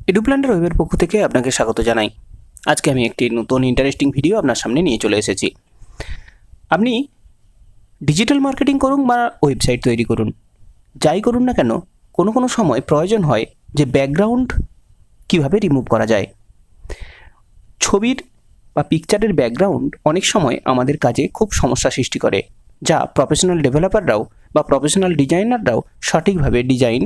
এডুপ্ল্যান্টার ওয়েবের পক্ষ থেকে আপনাকে স্বাগত জানাই। আজকে আমি একটি নতুন ইন্টারেস্টিং ভিডিও আপনার সামনে নিয়ে চলে এসেছি। আপনি ডিজিটাল মার্কেটিং করুন বা ওয়েবসাইট তৈরি করুন, যাই করুন না কেন, কোনো সময় প্রয়োজন হয় যে ব্যাকগ্রাউন্ড কিভাবে রিমুভ করা যায়। ছবির বা পিকচারের ব্যাকগ্রাউন্ড অনেক সময় আমাদের কাজে খুব সমস্যা সৃষ্টি করে, যা প্রফেশনাল ডেভেলপাররাও বা প্রফেশনাল ডিজাইনাররাও সঠিকভাবে ডিজাইন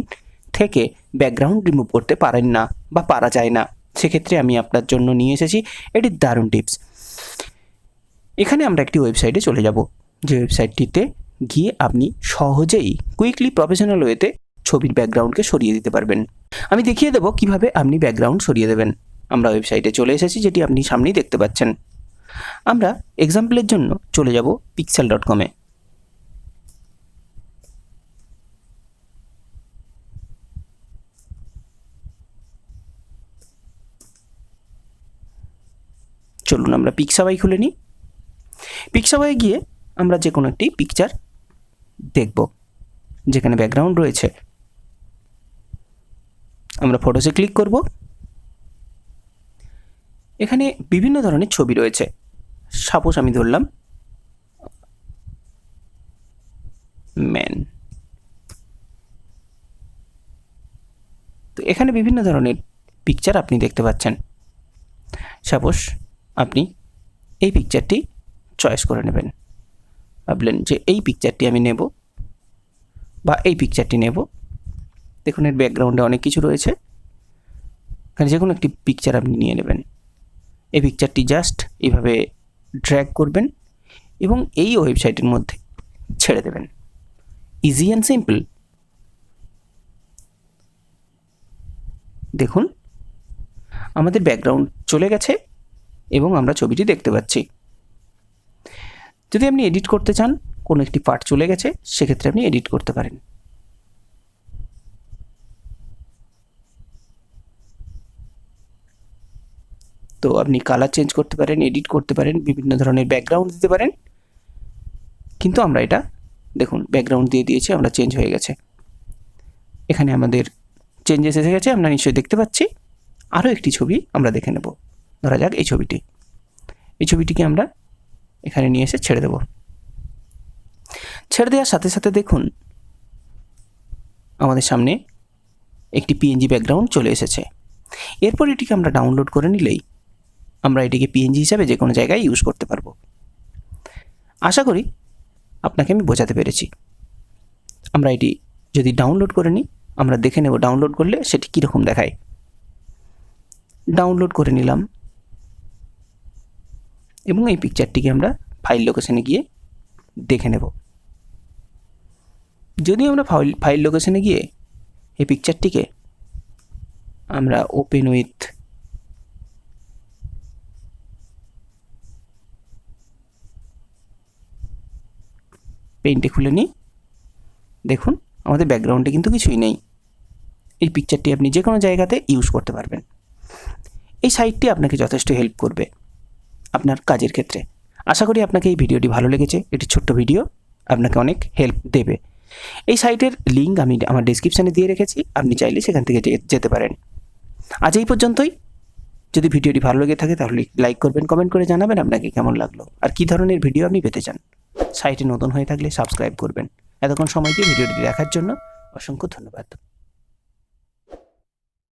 থেকে ব্যাকগ্রাউন্ড রিমুভ করতে পারেন না বা পারা যায় না। সেক্ষেত্রে আমি আপনার জন্য নিয়ে এসেছি এটি দারুণ টিপস। এখানে আমরা একটি ওয়েবসাইটে চলে যাব, যে ওয়েবসাইটটিতে গিয়ে আপনি সহজেই কুইকলি প্রফেশনাল ওয়েতে ছবির ব্যাকগ্রাউন্ডকে সরিয়ে দিতে পারবেন। আমি দেখিয়ে দেবো কিভাবে আপনি ব্যাকগ্রাউন্ড সরিয়ে দেবেন। আমরা ওয়েবসাইটে চলে এসেছি, যেটি আপনি সামনেই দেখতে পাচ্ছেন। আমরা এক্সাম্পলের জন্য চলে যাব pixel.com-এ। চলুন আমরা পিক্সাবাই খুলে নিই। পিক্সাবাই গিয়ে আমরা যে কোনো একটি পিকচার দেখব যেখানে ব্যাকগ্রাউন্ড রয়েছে। আমরা ফটোসে ক্লিক করব। এখানে বিভিন্ন ধরনের ছবি রয়েছে। সাপোজ আমি ধরলাম ম্যান। তো এখানে বিভিন্ন ধরনের পিকচার আপনি দেখতে পাচ্ছেন। সাপোজ আপনি এই পিকচারটি চয়েস করে নেবেন, ভাবলেন যে এই পিকচারটি আমি নেব বা এই পিকচারটি নেব। দেখুন এর ব্যাকগ্রাউন্ডে অনেক কিছু রয়েছে। এখানে যে কোনো একটি পিকচার আপনি নিয়ে নেবেন। এই পিকচারটি জাস্ট এইভাবে ড্র্যাগ করবেন এবং এই ওয়েবসাইটের মধ্যে ছেড়ে দেবেন। Easy and simple. দেখুন আমাদের ব্যাকগ্রাউন্ড চলে গেছে এবং আমরা ছবিটি দেখতে পাচ্ছি। যদি আপনি এডিট করতে চান, কোনো একটি পার্ট চলে গেছে, সেক্ষেত্রে আপনি এডিট করতে পারেন। তো আপনি কালার চেঞ্জ করতে পারেন, এডিট করতে পারেন, বিভিন্ন ধরনের ব্যাকগ্রাউন্ড দিতে পারেন। কিন্তু আমরা এটা দেখুন ব্যাকগ্রাউন্ড দিয়ে দিয়েছি, আমরা চেঞ্জ হয়ে গেছে। এখানে আমাদের চেঞ্জেস এসে গেছে, আমরা নিশ্চয়ই দেখতে পাচ্ছি। আরও একটি ছবি আমরা দেখে নেব। ধরা যাক এই ছবিটিকে আমরা এখানে নিয়ে এসে ছেড়ে দেব। ছেড়ে দেওয়ার সাথে সাথে দেখুন আমাদের সামনে একটি পিএনজি ব্যাকগ্রাউন্ড চলে এসেছে। এরপর এটিকে আমরা ডাউনলোড করে নিলেই আমরা এটিকে পিএনজি হিসাবে যে কোনো জায়গায় ইউজ করতে পারবো। আশা করি আপনাকে আমি বোঝাতে পেরেছি। আমরা এটি যদি ডাউনলোড করে নিই, আমরা দেখে নেব ডাউনলোড করলে সেটি কীরকম দেখায়। ডাউনলোড করে নিলাম এবং এই পিকচারটিকে আমরা ফাইল লোকেশনে গিয়ে দেখে নেব। যদি আমরা ফাইল লোকেশনে গিয়ে এই পিকচারটিকে আমরা ওপেন উইথ পেইন্টে খুলে নিই, দেখুন আমাদের ব্যাকগ্রাউন্ডে কিন্তু কিছুই নেই। এই পিকচারটি আপনি যে কোনো জায়গাতে ইউজ করতে পারবেন। এই সাইটটি আপনাকে যথেষ্ট হেল্প করবে আপনার কাজের ক্ষেত্রে। আশা করি আপনাকে এই ভিডিওটি ভালো লেগেছে। এটি ছোট্ট ভিডিও আপনাকে অনেক হেল্প দেবে। এই সাইটের লিঙ্ক আমি আমার ডেসক্রিপশানে দিয়ে রেখেছি, আপনি চাইলে সেখান থেকে যেতে পারেন। আজ এই পর্যন্তই। যদি ভিডিওটি ভালো লেগে থাকে তাহলে লাইক করবেন, কমেন্ট করে জানাবেন আপনাকে কেমন লাগলো আর কী ধরনের ভিডিও আপনি পেতে চান। সাইটে নতুন হয়ে থাকলে সাবস্ক্রাইব করবেন। এতক্ষণ সময় দিয়ে ভিডিওটি দেখার জন্য অসংখ্য ধন্যবাদ।